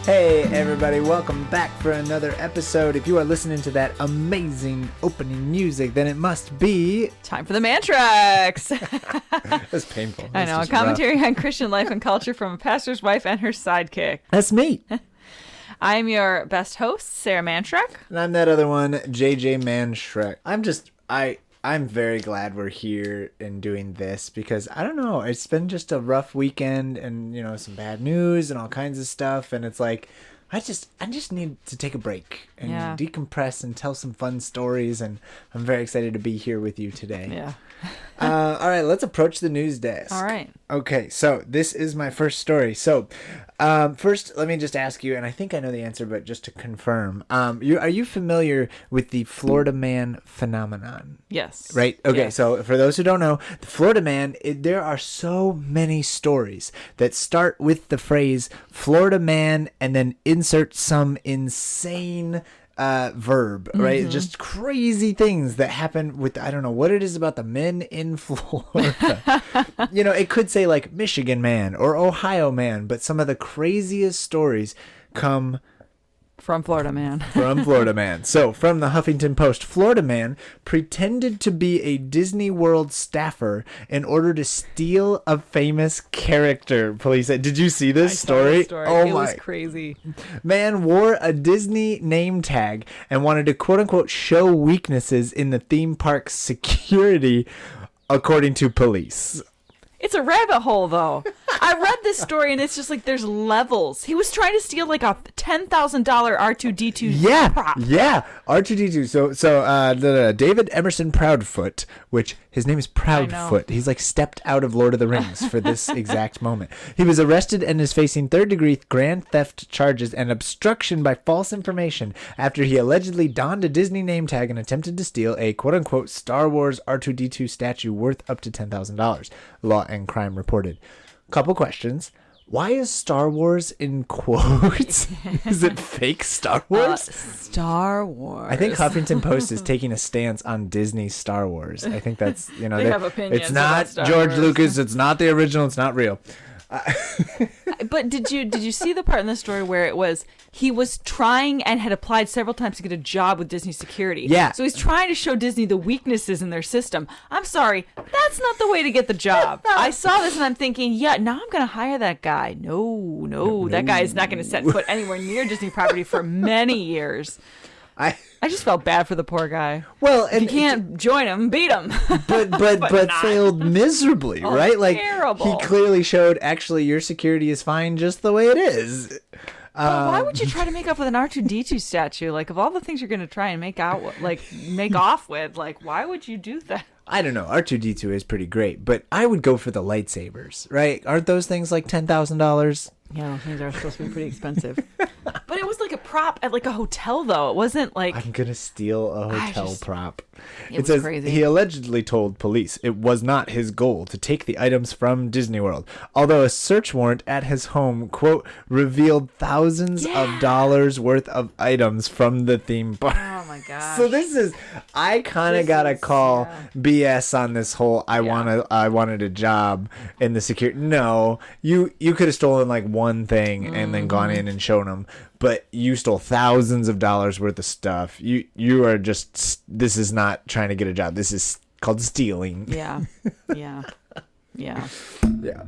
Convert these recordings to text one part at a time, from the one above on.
Hey everybody, welcome back for another episode. If you are listening to that amazing opening music, then it must be time for the Mannschrecks. That's painful. I know, a commentary on Christian life and culture from a pastor's wife and her sidekick. That's me. I'm your best host, Sara Mannschreck. And I'm that other one, JJ Mannschreck. I'm very glad we're here and doing this because I don't know, it's been just a rough weekend and, you know, some bad news and all kinds of stuff. And it's like, I just need to take a break and decompress and tell some fun stories. And I'm very excited to be here with you today. Yeah. All right, let's approach the news desk. All right. Okay, so this is my first story. So first, let me just ask you, and I think I know the answer, but just to confirm, are you familiar with the Florida Man phenomenon? Yes. Right? Okay, yes. So for those who don't know, the Florida Man, there are so many stories that start with the phrase Florida Man and then insert some insane verb, right? Mm-hmm. Just crazy things that happen with, I don't know what it is about the men in Florida. You know, it could say like Michigan man or Ohio man, but some of the craziest stories come from Florida Man. From Florida Man. So, from the Huffington Post, Florida Man pretended to be a Disney World staffer in order to steal a famous character. Police said, did you see this story? Oh, it was crazy. Man wore a Disney name tag and wanted to quote unquote show weaknesses in the theme park's security, according to police. It's a rabbit hole, though. I read this story, and it's just like there's levels. He was trying to steal like a $10,000 R2-D2 prop. Yeah, R2-D2. So David Emerson Proudfoot, which his name is Proudfoot. He's like stepped out of Lord of the Rings for this exact moment. He was arrested and is facing third-degree grand theft charges and obstruction by false information after he allegedly donned a Disney name tag and attempted to steal a quote-unquote Star Wars R2-D2 statue worth up to $10,000. Law and Crime reported. Couple questions. Why is Star Wars in quotes? Is it fake Star Wars? Star Wars. I think Huffington Post is taking a stance on Disney Star Wars. I think that's, you know, they have opinions. It's not George Lucas. It's not the original. It's not real. But did you see the part in the story where it was he was trying and had applied several times to get a job with Disney security? Yeah. So he's trying to show Disney the weaknesses in their system. I'm sorry, that's not the way to get the job. I saw this and I'm thinking, yeah, now I'm going to hire that guy. No, that guy is not going to set foot anywhere near Disney property for many years. I just felt bad for the poor guy. Well, and if you can't join him, beat him. but failed miserably, right? Like terrible. He clearly showed actually your security is fine just the way it is. But why would you try to make up with an R2-D2 statue? Like, of all the things you're going to try and make off with, like, why would you do that? I don't know. R2-D2 is pretty great, but I would go for the lightsabers, right? Aren't those things like $10,000? Yeah, those things are supposed to be pretty expensive. But it was like a prop at like a hotel, though. It wasn't like... I'm going to steal a hotel prop. It was crazy. He allegedly told police it was not his goal to take the items from Disney World, although a search warrant at his home, quote, revealed thousands of dollars worth of items from the theme park. Oh, my gosh. So this is... I kind of got to call BS on this whole I wanted a job in the security. No, you could have stolen like one thing and then gone in and shown them, but you stole thousands of dollars worth of stuff. You are just, this is not trying to get a job. This is called stealing. Yeah.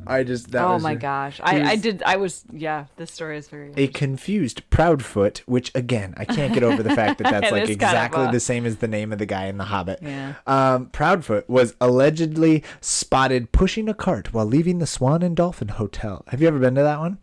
I just, oh my gosh. This story is very a confused Proudfoot, which again, I can't get over the fact that that's like exactly the same as the name of the guy in The Hobbit. Yeah. Proudfoot was allegedly spotted pushing a cart while leaving the Swan and Dolphin Hotel. Have you ever been to that one?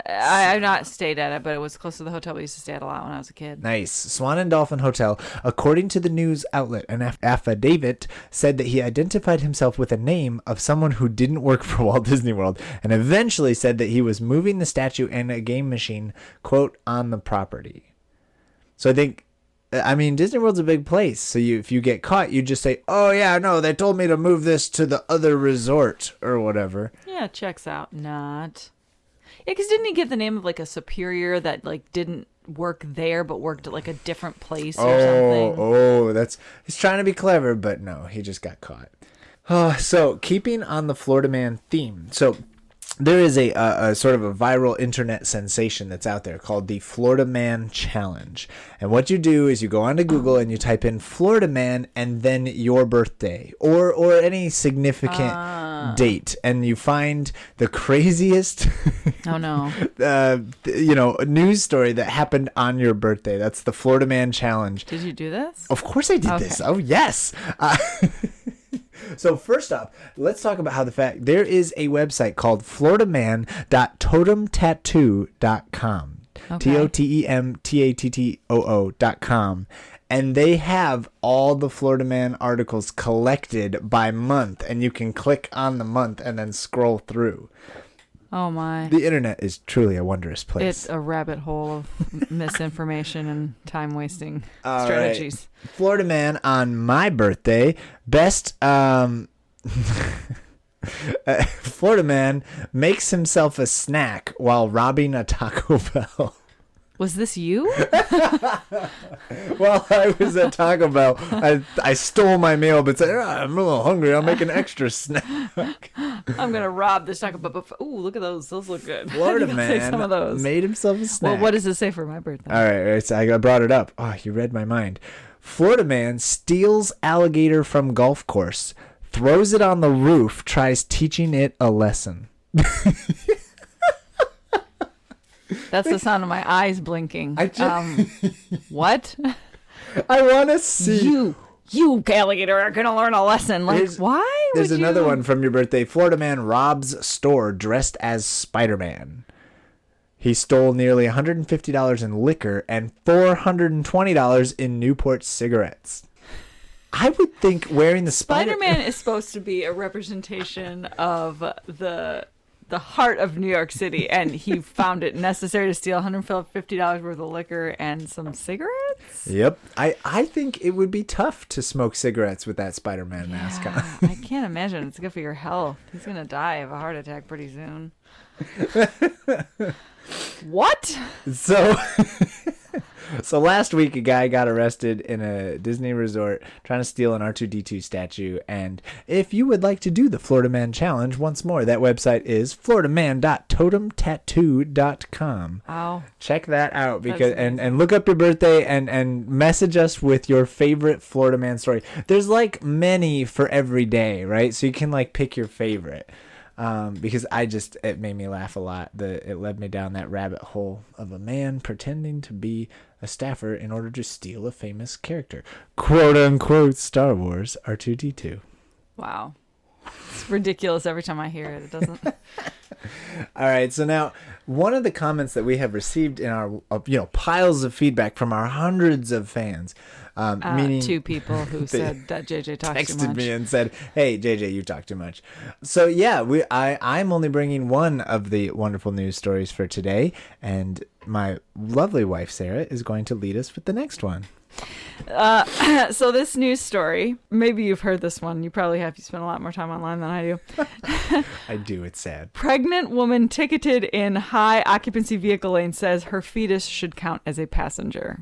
I've not stayed at it, but it was close to the hotel we used to stay at a lot when I was a kid. Nice. Swan and Dolphin Hotel. According to the news outlet, an affidavit said that he identified himself with a name of someone who didn't work for Walt Disney World and eventually said that he was moving the statue and a game machine, quote, on the property. So I think, I mean, Disney World's a big place. So if you get caught, you just say, oh, yeah, no, they told me to move this to the other resort or whatever. Yeah, checks out. Not. Yeah, because didn't he get the name of like a superior that like didn't work there but worked at like a different place or something? Oh, he's trying to be clever, but no, he just got caught. So keeping on the Florida Man theme. So there is a sort of a viral internet sensation that's out there called the Florida Man Challenge. And what you do is you go onto Google and you type in Florida Man and then your birthday or any significant date, and you find the craziest Oh no. News story that happened on your birthday. That's the Florida Man Challenge. Did you do this? Of course I did this. Oh, yes. So first up, let's talk about how there is a website called floridaman.totemtattoo.com. Okay. TOTEMTATTOO.com. And they have all the Florida Man articles collected by month, and you can click on the month and then scroll through. Oh my. The internet is truly a wondrous place. It's a rabbit hole of misinformation and time-wasting strategies. Right. Florida Man on my birthday, best Florida Man makes himself a snack while robbing a Taco Bell. Was this you? While I was at Taco Bell, I stole my meal, but said, I'm a little hungry. I'll make an extra snack. I'm going to rob this Taco Bell. Ooh, look at those. Those look good. Florida Take Man some of those. made himself a snack. Well, what does it say for my birthday? All right, so I brought it up. Oh, you read my mind. Florida Man steals alligator from golf course, throws it on the roof, tries teaching it a lesson. That's the sound of my eyes blinking. What? I want to see. You alligator are going to learn a lesson. Like, why would There's another one from your birthday. Florida Man robs store dressed as Spider-Man. He stole nearly $150 in liquor and $420 in Newport cigarettes. I would think wearing the Spider-Man is supposed to be a representation of the heart of New York City, and he found it necessary to steal $150 worth of liquor and some cigarettes? Yep. I think it would be tough to smoke cigarettes with that Spider-Man mask on. I can't imagine. It's good for your health. He's going to die of a heart attack pretty soon. What? So last week, a guy got arrested in a Disney resort trying to steal an R2-D2 statue. And if you would like to do the Florida Man Challenge, once more, that website is floridaman.totemtattoo.com. Wow. Check that out and look up your birthday and message us with your favorite Florida Man story. There's like many for every day, right? So you can like pick your favorite. Because it made me laugh a lot. It led me down that rabbit hole of a man pretending to be a staffer in order to steal a famous character. Quote unquote Star Wars R2-D2. Wow. It's ridiculous every time I hear it. It doesn't. All right. So now one of the comments that we have received in our, piles of feedback from our hundreds of fans, meaning 2 people who said that JJ talks too much. Texted me and said, "Hey JJ, you talk too much." So yeah, I'm only bringing one of the wonderful news stories for today, and my lovely wife Sarah is going to lead us with the next one. So this news story, maybe you've heard this one. You probably have. You spend a lot more time online than I do. I do. It's sad. Pregnant woman ticketed in high occupancy vehicle lane says her fetus should count as a passenger.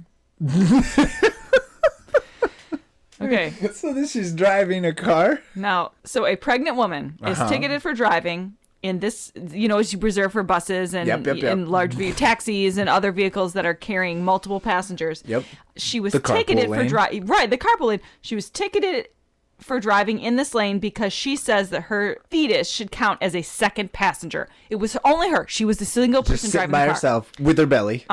Okay. So she's driving a car? Now, so a pregnant woman is ticketed for driving in this, as you reserve for buses and in large taxis and other vehicles that are carrying multiple passengers. Yep. She was ticketed for driving. Right, the carpool lane. She was ticketed for driving in this lane because she says that her fetus should count as a second passenger. It was only her. She was the single person driving the car. By herself with her belly.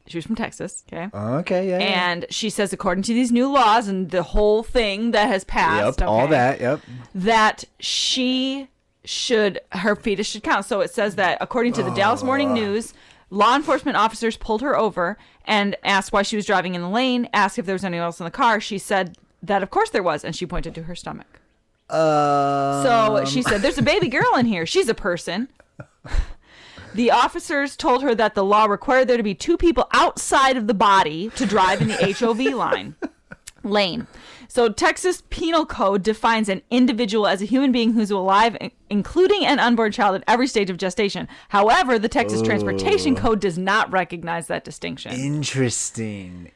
She was from Texas. Okay. Okay. Yeah. And she says, according to these new laws and the whole thing that has passed, all that. Yep. That her fetus should count. So it says that according to the Dallas Morning News, law enforcement officers pulled her over and asked why she was driving in the lane, asked if there was anyone else in the car. She said that of course there was, and she pointed to her stomach. So she said, there's a baby girl in here. She's a person. The officers told her that the law required there to be 2 people outside of the body to drive in the HOV lane. So Texas Penal Code defines an individual as a human being who's alive, including an unborn child at every stage of gestation. However, the Texas Transportation Code does not recognize that distinction. Interesting.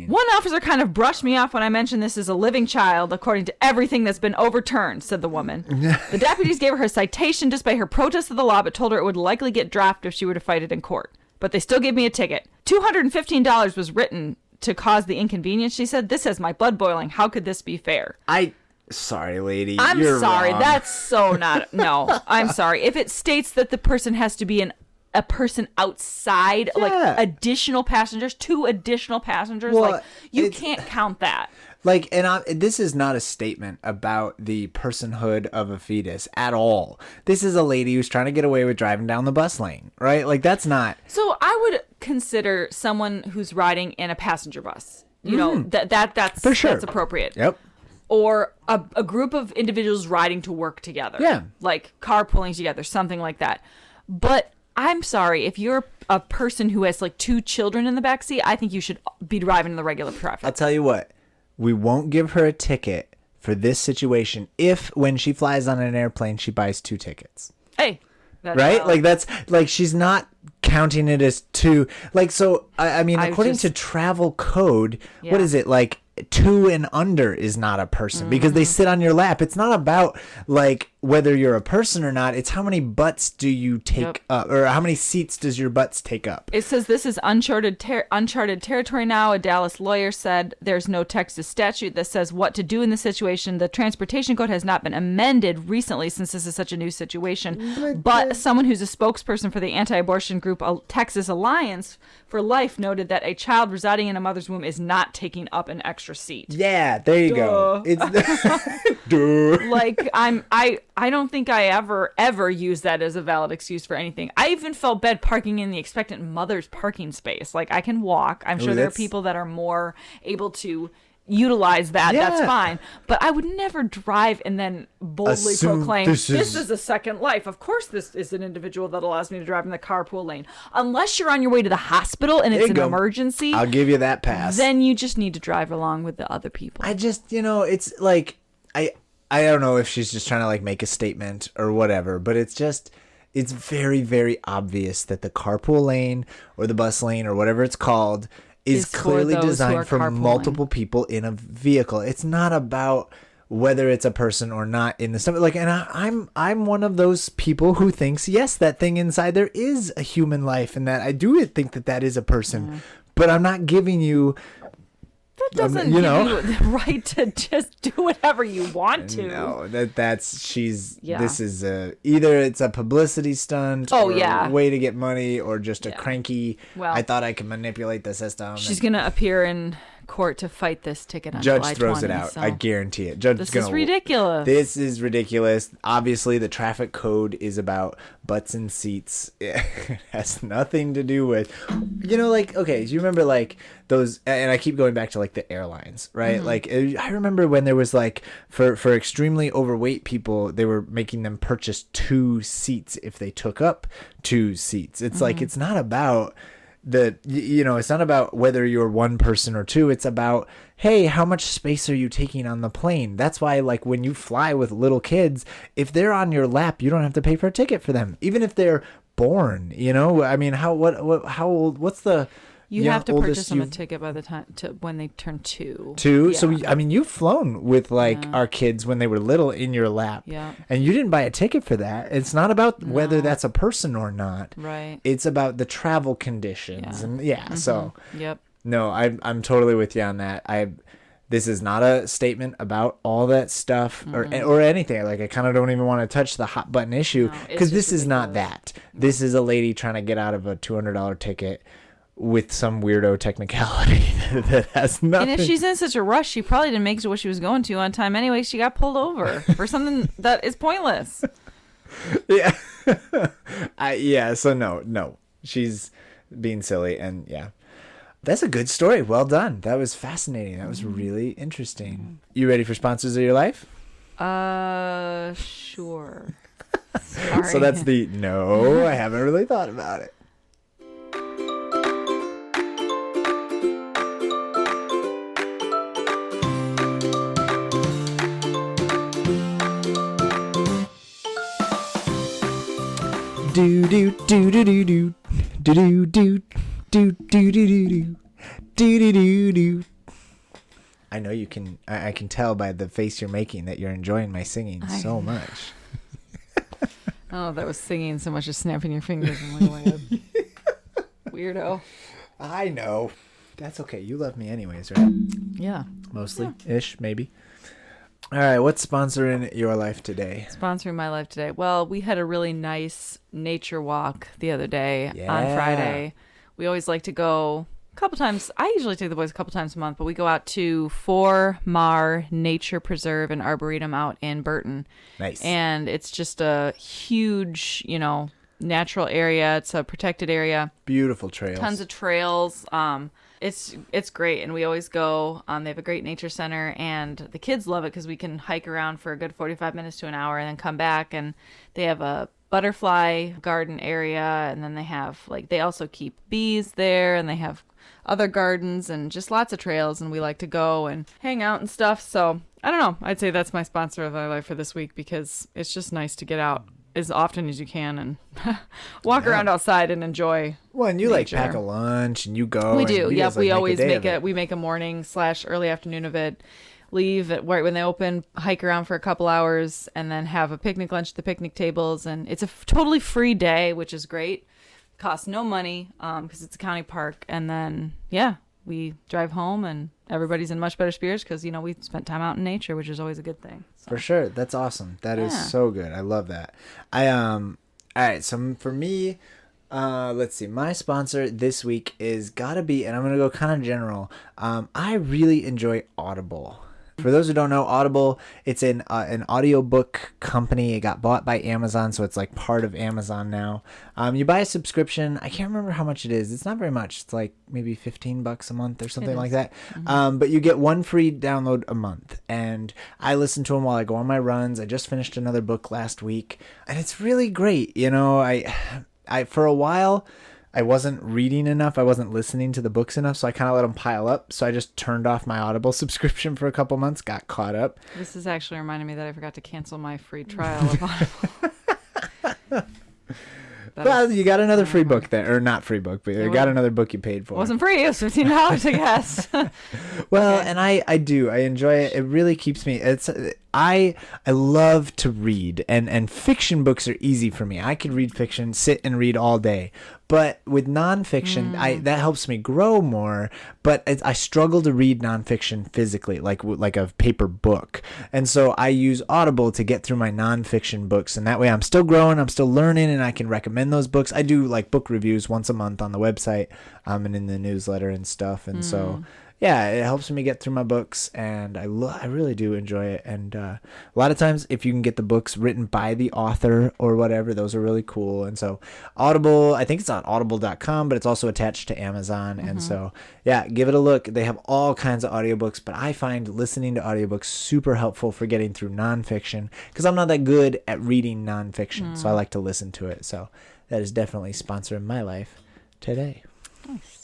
One officer kind of brushed me off when I mentioned this is a living child, according to everything that's been overturned, said the woman. The deputies gave her a citation just by her protest of the law, but told her it would likely get dropped if she were to fight it in court. But they still gave me a ticket. $215 was written to cause the inconvenience, she said. This has my blood boiling. How could this be fair? Sorry, lady. I'm You're sorry. wrong. That's so not. No, I'm sorry. If it states that the person has to be a person outside, like additional passengers, 2 additional passengers, Well, like you can't count that. Like, and this is not a statement about the personhood of a fetus at all. This is a lady who's trying to get away with driving down the bus lane, right? Like, that's not. So I would consider someone who's riding in a passenger bus. You know, that's for sure. That's appropriate. Yep. Or a group of individuals riding to work together. Yeah. Like carpooling together, something like that. But I'm sorry, if you're a person who has like 2 children in the backseat, I think you should be driving in the regular traffic. I'll tell you what. We won't give her a ticket for this situation if, when she flies on an airplane, she buys 2 tickets. Hey. That's right? valid. Like, that's like, she's not counting it as 2. Like, so, I mean, according to travel code, what is it? Like, 2 and under is not a person because they sit on your lap. It's not about like whether you're a person or not. It's how many butts do you take up, or how many seats does your butts take up? It says this is uncharted territory now. A Dallas lawyer said there's no Texas statute that says what to do in this situation. The transportation code has not been amended recently since this is such a new situation. But someone who's a spokesperson for the anti-abortion group Texas Alliance for Life noted that a child residing in a mother's womb is not taking up an extra seat. Yeah, there you go. It's like I don't think I ever use that as a valid excuse for anything. I even felt bad parking in the expectant mother's parking space. Like, I can walk. I'm sure there are people that are more able to utilize that. Yeah. That's fine. But I would never drive and then boldly proclaim this is a second life. Of course this is an individual that allows me to drive in the carpool lane. Unless you're on your way to the hospital and it's an emergency. I'll give you that pass. Then you just need to drive along with the other people. I just, it's like, I don't know if she's just trying to like make a statement or whatever, but it's very, very obvious that the carpool lane or the bus lane or whatever it's called is clearly designed for multiple people in a vehicle. It's not about whether it's a person or not in the stomach. Like, and I'm one of those people who thinks, yes, that thing inside there is a human life, and that I do think that is a person, but I'm not giving you. That doesn't give you the right to just do whatever you want to. No, this is either it's a publicity stunt or a way to get money or just a cranky, I thought I could manipulate the system. She's going to appear in court to fight this ticket on Judge July throws 20, it out. so. I guarantee it. Judge This is ridiculous. This is ridiculous. Obviously, the traffic code is about butts and seats. It has nothing to do with, like, okay, do you remember like those, and I keep going back to like the airlines, right? Mm-hmm. Like, I remember when there was like, for extremely overweight people, they were making them purchase 2 seats if they took up 2 seats. It's like, it's not about it's not about whether you're one person or 2. It's about, hey, how much space are you taking on the plane? That's why, like, when you fly with little kids, if they're on your lap, you don't have to pay for a ticket for them, even if they're born. I mean, how old? What's the You have to purchase them a ticket by the time when they turn 2. 2? Yeah. So, I mean, you've flown with, like, our kids when they were little in your lap. Yeah. And you didn't buy a ticket for that. It's not about whether that's a person or not. Right. It's about the travel conditions. Yeah. And, so. Yep. No, I'm totally with you on that. This is not a statement about all that stuff or anything. Like, I kind of don't even want to touch the hot button issue because this is not that. This is a lady trying to get out of a $200 ticket with some weirdo technicality that has nothing. And if she's in such a rush, she probably didn't make it to what she was going to on time anyway. She got pulled over for something that is pointless. Yeah. So no. She's being silly, and that's a good story. Well done. That was fascinating. That was really interesting. You ready for sponsors of your life? Sure. Sorry. So that's I haven't really thought about it. do do do do do do do do do do do do do do do do. I know you can. I can tell by the face you're making that you're enjoying my singing so much. Oh, that was singing so much as snapping your fingers. I'm like, weirdo. I know. That's okay. You love me anyways, right? Yeah. Mostly. Yeah. Ish, maybe. All right. What's sponsoring your life today? Sponsoring my life today. Well, we had a really nice nature walk the other day on Friday. We always like to go a couple times. I usually take the boys a couple times a month, but we go out to Four Mar Nature Preserve and Arboretum out in Burton. Nice. And it's just a huge, natural area. It's a protected area. Beautiful trails. Tons of trails. It's great, and we always go. They have a great nature center, and the kids love it because we can hike around for a good 45 minutes to an hour and then come back. And they have a butterfly garden area, and then they have they also keep bees there, and they have other gardens and just lots of trails, and we like to go and hang out and stuff. So I don't know. I'd say that's my sponsor of my life for this week because it's just nice to get out as often as you can and walk around outside and enjoy. Well, and you nature. pack a lunch and you go. We do. Yep. We always make a morning / early afternoon of it. Leave at right when they open, hike around for a couple hours, and then have a picnic lunch at the picnic tables. And it's a totally free day, which is great. Costs no money because it's a county park. And then, we drive home and everybody's in much better spirits because, we spent time out in nature, which is always a good thing. So. For sure. That's awesome. That is so good. I love that. All right. So for me, let's see. My sponsor this week is gotta be, and I'm going to go kind of general. I really enjoy Audible. For those who don't know, Audible, it's an audiobook company. It got bought by Amazon, so it's part of Amazon now. You buy a subscription. I can't remember how much it is. It's not very much. It's maybe $15 a month or something like that. Mm-hmm. But you get one free download a month. And I listen to them while I go on my runs. I just finished another book last week. And it's really great. I for a while, I wasn't reading enough. I wasn't listening to the books enough, so I kind of let them pile up. So I just turned off my Audible subscription for a couple months, got caught up. This is actually reminding me that I forgot to cancel my free trial of Audible. Well, you got another free book there, or not free book, but you got another book you paid for. It wasn't free. It was $15, I guess. Well, okay. And I do. I enjoy it. It really keeps me. I love to read, and fiction books are easy for me. I could read fiction, sit and read all day. But with nonfiction, that helps me grow more. But I struggle to read nonfiction physically, like a paper book. And so I use Audible to get through my nonfiction books. And that way I'm still growing, I'm still learning, and I can recommend those books. I do book reviews once a month on the website and in the newsletter and stuff. And so... yeah, it helps me get through my books, and I really do enjoy it. And a lot of times, if you can get the books written by the author or whatever, those are really cool. And so Audible, I think it's on audible.com, but it's also attached to Amazon. Mm-hmm. And so, give it a look. They have all kinds of audiobooks, but I find listening to audiobooks super helpful for getting through nonfiction because I'm not that good at reading nonfiction, so I like to listen to it. So that is definitely sponsoring my life today. Nice.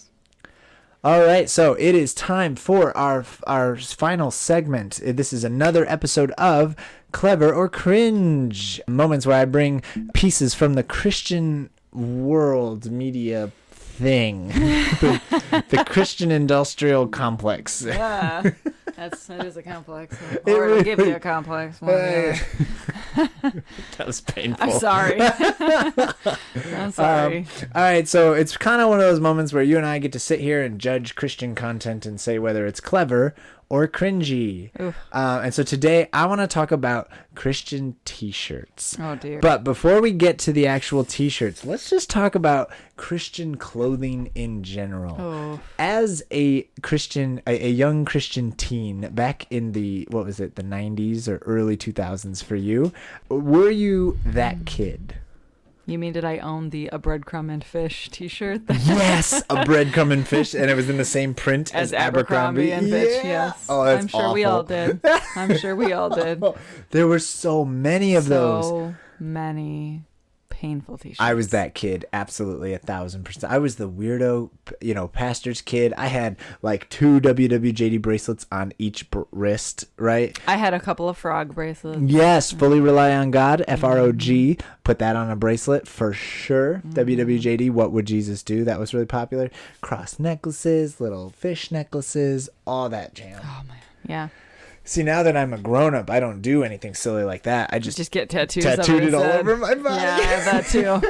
All right, so it is time for our final segment. This is another episode of Clever or Cringe, moments where I bring pieces from the Christian world media thing, the Christian industrial complex. Yeah, that is a complex. Or it'll give you a complex. That was painful. I'm sorry. I'm sorry. All right, so it's kind of one of those moments where you and I get to sit here and judge Christian content and say whether it's clever or cringy. And so today I want to talk about Christian t-shirts. Oh, dear. But before we get to the actual t-shirts, let's just talk about Christian clothing in general. Oh. As a Christian, a young Christian teen back in the 90s or early 2000s for you, were you that kid? You mean, did I own the A Breadcrumb and Fish t-shirt? Yes, A Breadcrumb and Fish, and it was in the same print as Abercrombie and Fitch, yes. Oh, that's I'm sure awful. we all did. I'm sure we all did. There were so many of those. So many painful t-shirts. I was that kid, absolutely 1,000%. I was the weirdo, pastor's kid. I had like 2 WWJD bracelets on each wrist, right? I had a couple of frog bracelets. Yes, fully rely on God, FROG. Put that on a bracelet for sure. WWJD, what would Jesus do? That was really popular. Cross necklaces, little fish necklaces, all that jam. Oh man, yeah. See, now that I'm a grown-up, I don't do anything silly like that. I just get tattoos. Tattooed it all over my body. Yeah, I have that too.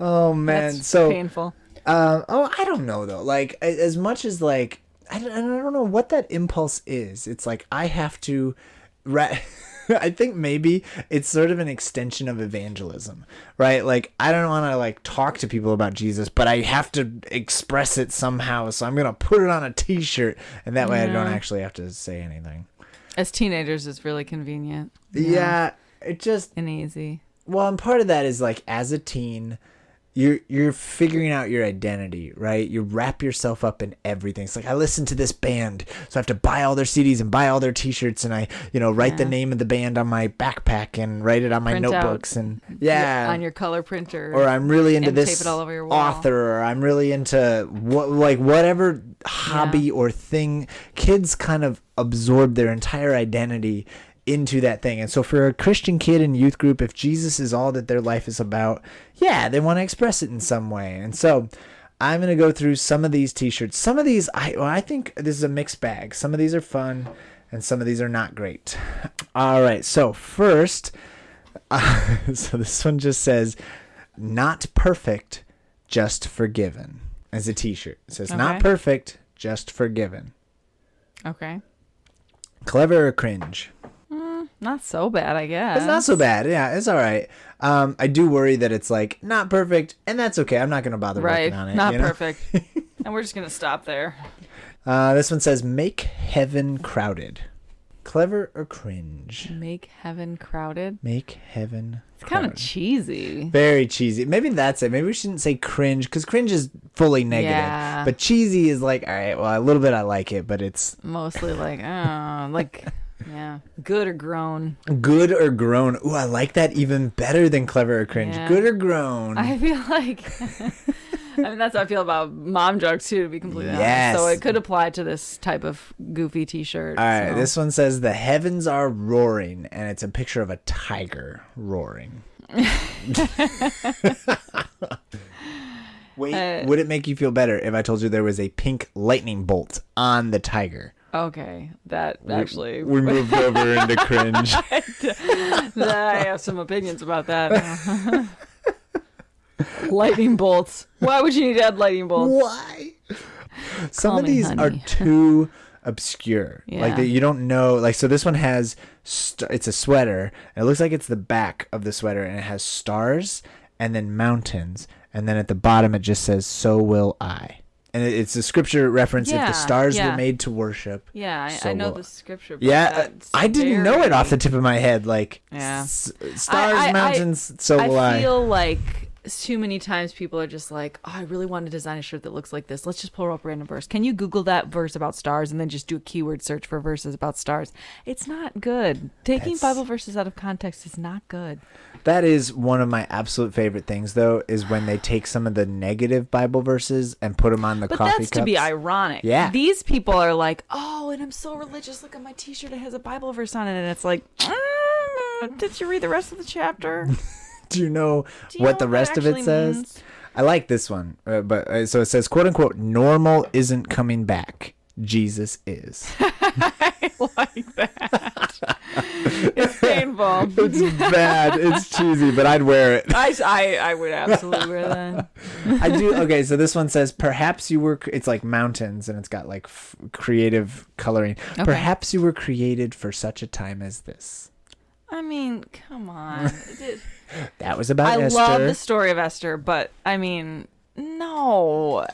Oh man, That's so painful. I don't know though. Like as much as like I don't know what that impulse is. It's like I have to. I think maybe it's sort of an extension of evangelism, right? Like I don't want to like talk to people about Jesus, but I have to express it somehow. So I'm gonna put it on a T-shirt, and that way I don't actually have to say anything. As teenagers, it's really convenient. Yeah, it just and easy. Well, and part of that is like as a teen, you're figuring out your identity, right? You wrap yourself up in everything. It's like I listen to this band, so I have to buy all their CDs and buy all their T-shirts, and I, write the name of the band on my backpack and write it on my notebooks, and on your color printer. Or I'm really into this tape it all over your wall. author, or I'm really into whatever hobby or thing. Kids kind of absorb their entire identity into that thing. And so for a Christian kid in youth group, if Jesus is all that their life is about, they want to express it in some way. And so I'm going to go through some of these T-shirts. Some of these, I think this is a mixed bag. Some of these are fun and some of these are not great. All right. So first, so this one just says, not perfect, just forgiven, as a T-shirt. It says, not perfect, just forgiven. Okay. Clever or cringe? Not so bad, I guess. It's not so bad. Yeah, it's all right. I do worry that it's like not perfect, and that's okay. I'm not going to bother working on it. Not perfect. And we're just going to stop there. This one says, make heaven crowded. Clever or cringe? Make heaven crowded? Make heaven It's kind of cheesy. Very cheesy. Maybe that's it. Maybe we shouldn't say cringe, because cringe is fully negative. Yeah. But cheesy is like, all right, well, a little bit I like it, but it's... Mostly like, yeah. Good or grown. Good or grown. Ooh, I like that even better than clever or cringe. Yeah. Good or grown. I feel like... that's how I feel about mom jokes, too, to be completely honest. So it could apply to this type of goofy T-shirt. All right, this one says, the heavens are roaring, and it's a picture of a tiger roaring. Wait, would it make you feel better if I told you there was a pink lightning bolt on the tiger? Okay, that actually... We moved over into cringe. I have some opinions about that. Lightning bolts. Why would you need to add lightning bolts? Why? Some of these are too obscure. Yeah. Like, you don't know. Like, so this one has... it's a sweater. And it looks like it's the back of the sweater. And it has stars and then mountains. And then at the bottom, it just says, so will I. And it's a scripture reference. If the stars were made to worship. Yeah, I know the scripture. I didn't know it off the tip of my head. Like, stars, mountains, so will I. I feel like too many times people are just like, oh, I really want to design a shirt that looks like this. Let's just pull up a random verse. Can you Google that verse about stars and then just do a keyword search for verses about stars? It's not good. Taking Bible verses out of context is not good. That is one of my absolute favorite things, though, is when they take some of the negative Bible verses and put them on the coffee cups. But that's to be ironic. Yeah. These people are like, oh, and I'm so religious. Look at my T-shirt. It has a Bible verse on it. And it's like, did you read the rest of the chapter? Do you know what the rest of it says? Means? I like this one. So it says, quote unquote, normal isn't coming back. Jesus is. I like that. It's painful. It's bad. It's cheesy, but I'd wear it. I would absolutely wear that. I do. Okay, so this one says, perhaps you were... It's like mountains, and it's got like creative coloring. Okay. Perhaps you were created for such a time as this. I mean, come on. That was about Esther. I love the story of Esther, but I mean, no.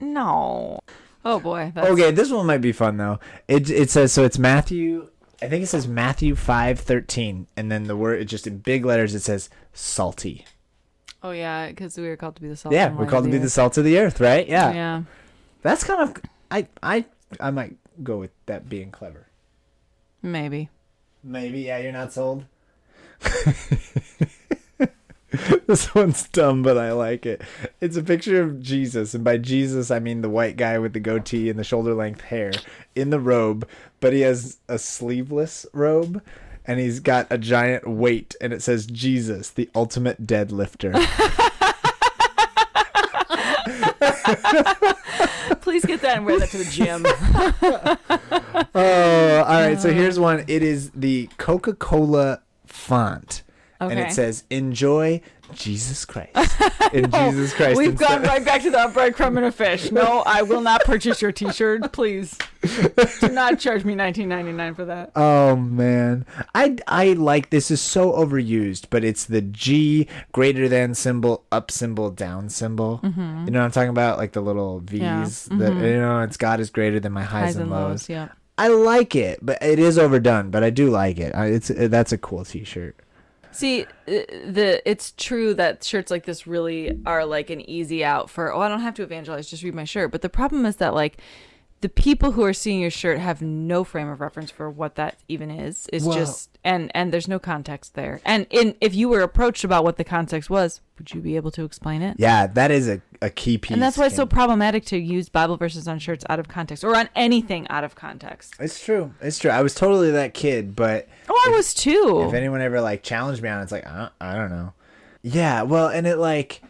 Oh boy. Okay, this one might be fun though. It says, so it's Matthew. I think it says Matthew 5:13, and then the word, just in big letters, it says salty. Oh yeah, because we were called to be the salt. Yeah, we're called to be the salt of the earth, right? Yeah. Yeah. That's kind of. I might go with that being clever. Maybe. Yeah, you're not sold. This one's dumb, but I like it. It's a picture of Jesus, and by Jesus I mean the white guy with the goatee and the shoulder length hair in the robe, but he has a sleeveless robe, and he's got a giant weight, and it says Jesus, the ultimate deadlifter. Please get that and wear that to the gym. Oh, all right. So here's one. It is the Coca-Cola font. Okay. And it says, enjoy Jesus Christ. In Jesus Christ. We've gone right back to the breadcrumb and a fish. No, I will not purchase your t-shirt. Please. Do not charge me $19.99 for that. Oh, man. I like, this is so overused, but it's the G greater than symbol, up symbol, down symbol. Mm-hmm. You know what I'm talking about? Like the little V's. Yeah. Mm-hmm. It's God is greater than my highs and lows. Yeah. I like it, but it is overdone, but I do like it. That's a cool t-shirt. See, it's true that shirts like this really are like an easy out for, I don't have to evangelize, just read my shirt. But the problem is that like the people who are seeing your shirt have no frame of reference for what that even is. It's just, and there's no context there. And if you were approached about what the context was, would you be able to explain it? Yeah, that is a key piece. And that's why it's so problematic to use Bible verses on shirts out of context or on anything out of context. It's true. I was totally that kid, but... Oh, I was too. If anyone ever like challenged me on it, it's like, I don't know. Yeah, well, and it like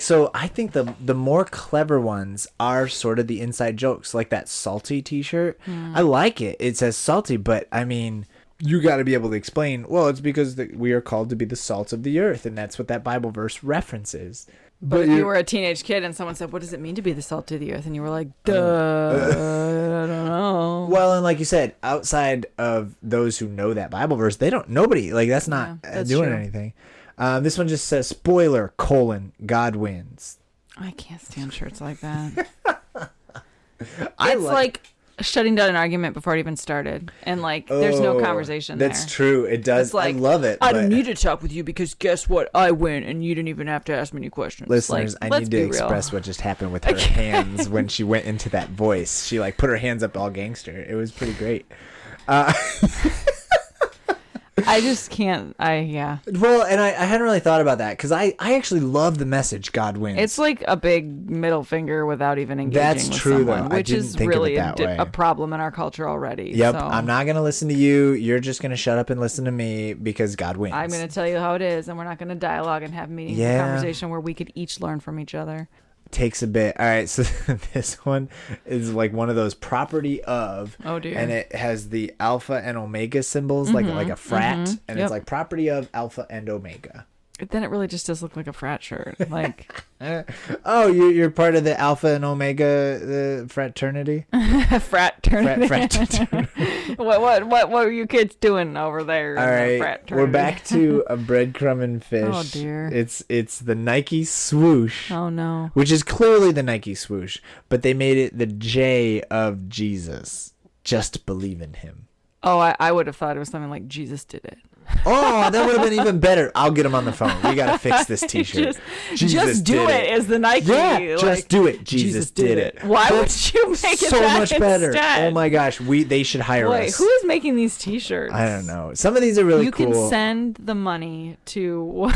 so I think the more clever ones are sort of the inside jokes, like that salty t-shirt. I like it. It says salty, but I mean, you got to be able to explain, well, it's because we are called to be the salt of the earth, and that's what that Bible verse references. But if you were a teenage kid and someone said, what does it mean to be the salt of the earth? And you were like, duh, I don't know. Well, and like you said, outside of those who know that Bible verse, nobody, like that's not doing anything. This one just says, spoiler, God wins. I can't stand shirts like that. It's like shutting down an argument before it even started. And like, there's no conversation there. That's true. It does. Like, I love it. I don't need to talk with you because guess what? I win and you didn't even have to ask me any questions. Listeners, I need to express what just happened with her hands when she went into that voice. She like put her hands up all gangster. It was pretty great. I just can't. Well, and I hadn't really thought about that because I actually love the message God wins. It's like a big middle finger without even engaging That's with true, someone, though. which is really a problem in our culture already. Yep. So. I'm not going to listen to you. You're just going to shut up and listen to me because God wins. I'm going to tell you how it is, and we're not going to dialogue and have meetings and conversation where we could each learn from each other. Takes a bit. All right, so this one is like one of those property of. Oh dear. And it has the alpha and omega symbols, like a frat, and it's like property of alpha and omega. Then it really just does look like a frat shirt. Like, oh, you're part of the alpha and omega fraternity. Fraternity. What were you kids doing over there? All right, we're back to a breadcrumb and fish. Oh dear. It's the Nike swoosh. Oh no. Which is clearly the Nike swoosh, but they made it the J of Jesus. Just believe in him. Oh, I would have thought it was something like Jesus did it. Oh, that would have been even better. I'll get him on the phone. We got to fix this t-shirt. Just do it is the Nike. Yeah, just do it. Jesus did it. Why would you make it so much better? Instead? Oh my gosh, they should hire us. Who is making these t-shirts? I don't know. Some of these are really cool. You can send the money to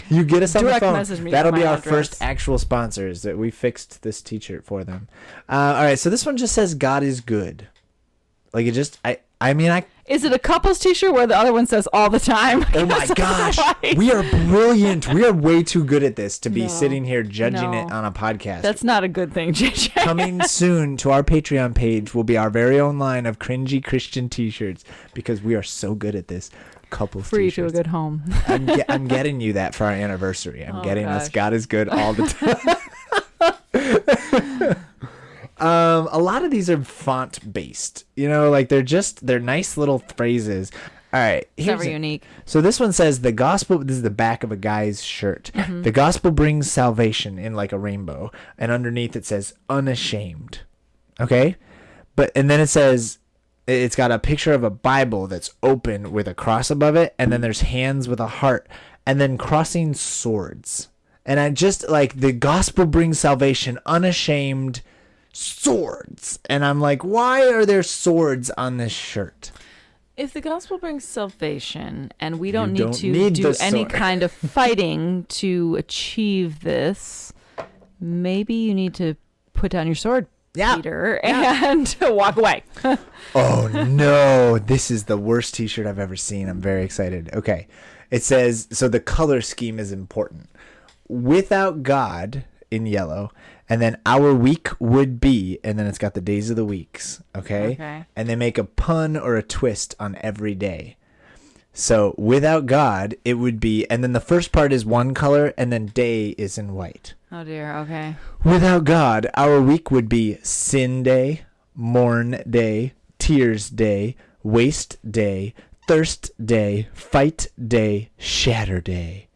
you get us on the phone. Message me. That'll be our first actual sponsors that we fixed this t-shirt for them. All right, so this one just says God is good. Like it just Is it a couple's t-shirt where the other one says all the time? Oh my gosh. Right. We are brilliant. We are way too good at this to be sitting here judging it on a podcast. That's not a good thing, JJ. Coming soon to our Patreon page will be our very own line of cringy Christian t-shirts because we are so good at this. Couples free t-shirts. to a good home. I'm getting you that for our anniversary. I'm getting us God is good all the time. A lot of these are font based, like they're nice little phrases. All right. It's never unique. So this one says this is the back of a guy's shirt. Mm-hmm. The gospel brings salvation in like a rainbow. And underneath it says unashamed. Okay. And then it says, it's got a picture of a Bible that's open with a cross above it. And then there's hands with a heart and then crossing swords. And I just like the gospel brings salvation, unashamed, swords. And I'm like, why are there swords on this shirt? If the gospel brings salvation and we don't You need don't to need do the any sword. kind of fighting to achieve this, maybe you need to put down your sword, Yeah. Peter, and walk away. Oh no, this is the worst t-shirt I've ever seen. I'm very excited. Okay. It says, so the color scheme is important. Without God in yellow, and then our week would be, and then it's got the days of the weeks. Okay. And they make a pun or a twist on every day. So without God, it would be, and then the first part is one color, and then day is in white. Oh dear. Okay. Without God, our week would be sin day, mourn day, tears day, waste day, thirst day, fight day, shatter day.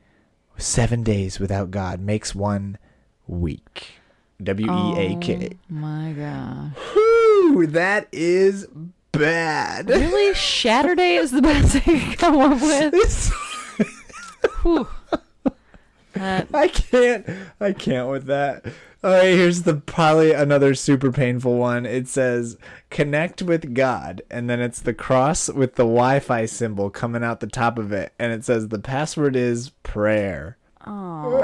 7 days without God makes 1 week. W-E-A-K. Oh my gosh. Whew, that is bad. Really? Saturday is the best thing you can come up with? Whew. I can't with that. All right, here's probably another super painful one. It says connect with God, and then it's the cross with the Wi-Fi symbol coming out the top of it, and it says the password is prayer. Oh.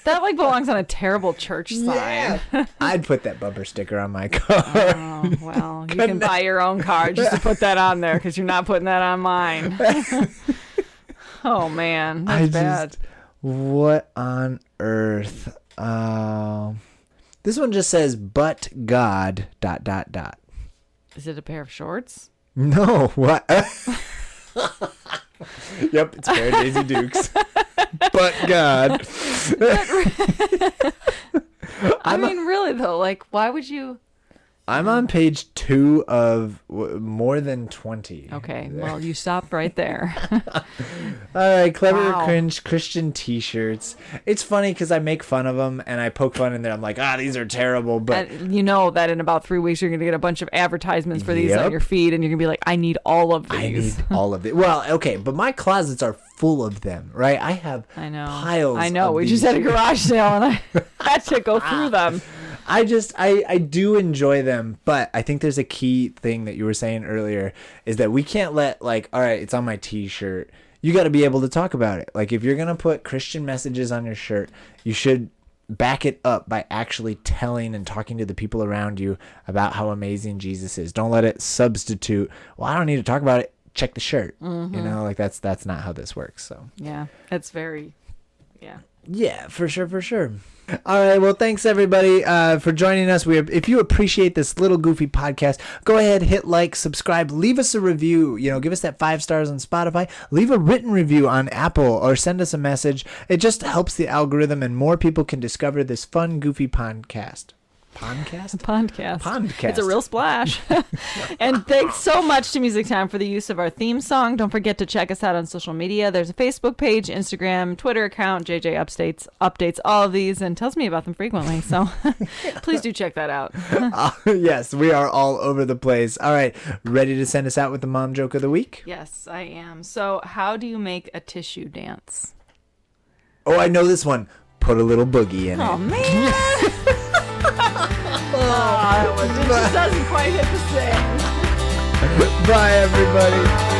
That belongs on a terrible church sign. Yeah. I'd put that bumper sticker on my car. Oh, well, you can buy your own card just to put that on there because you're not putting that on mine. Oh man, that's bad. What on earth? This one just says but God ... Is it a pair of shorts? No, what? Yep, it's pair of Daisy Dukes. But God. I mean, really though, why would you? I'm on page 2 of more than 20. Okay, well, you stopped right there. All right, clever or Wow. cringe Christian t-shirts. It's funny because I make fun of them and I poke fun in there. I'm like, these are terrible. But And you know that in about 3 weeks you're going to get a bunch of advertisements for these on Yep. your feed, and you're going to be like, I need all of I these. need all of it. Well, okay, but my closets are full of them, right? I have piles. I know. of We these. just had a garage sale, and I had to go through them. I do enjoy them, but I think there's a key thing that you were saying earlier is that we can't let all right, it's on my t-shirt. You got to be able to talk about it. If you're going to put Christian messages on your shirt, you should back it up by actually telling and talking to the people around you about how amazing Jesus is. Don't let it substitute, well, I don't need to talk about it. Check the shirt. Mm-hmm. That's not how this works. So Yeah, it's very, yeah. yeah, for sure. All right, well, thanks everybody for joining us. If you appreciate this little goofy podcast, go ahead, hit like, subscribe, leave us a review. Give us that 5 stars on Spotify. Leave a written review on Apple or send us a message. It just helps the algorithm and more people can discover this fun, goofy podcast. Podcast. It's a real splash. And thanks so much to Music Time for the use of our theme song. Don't forget to check us out on social media. There's a Facebook page, Instagram, Twitter account. JJ updates all of these and tells me about them frequently. So please do check that out. Yes, we are all over the place. All right, ready to send us out with the mom joke of the week? Yes, I am. So how do you make a tissue dance? Oh, I know this one. Put a little boogie in Oh, it. man. It just doesn't quite hit the same. Bye, everybody.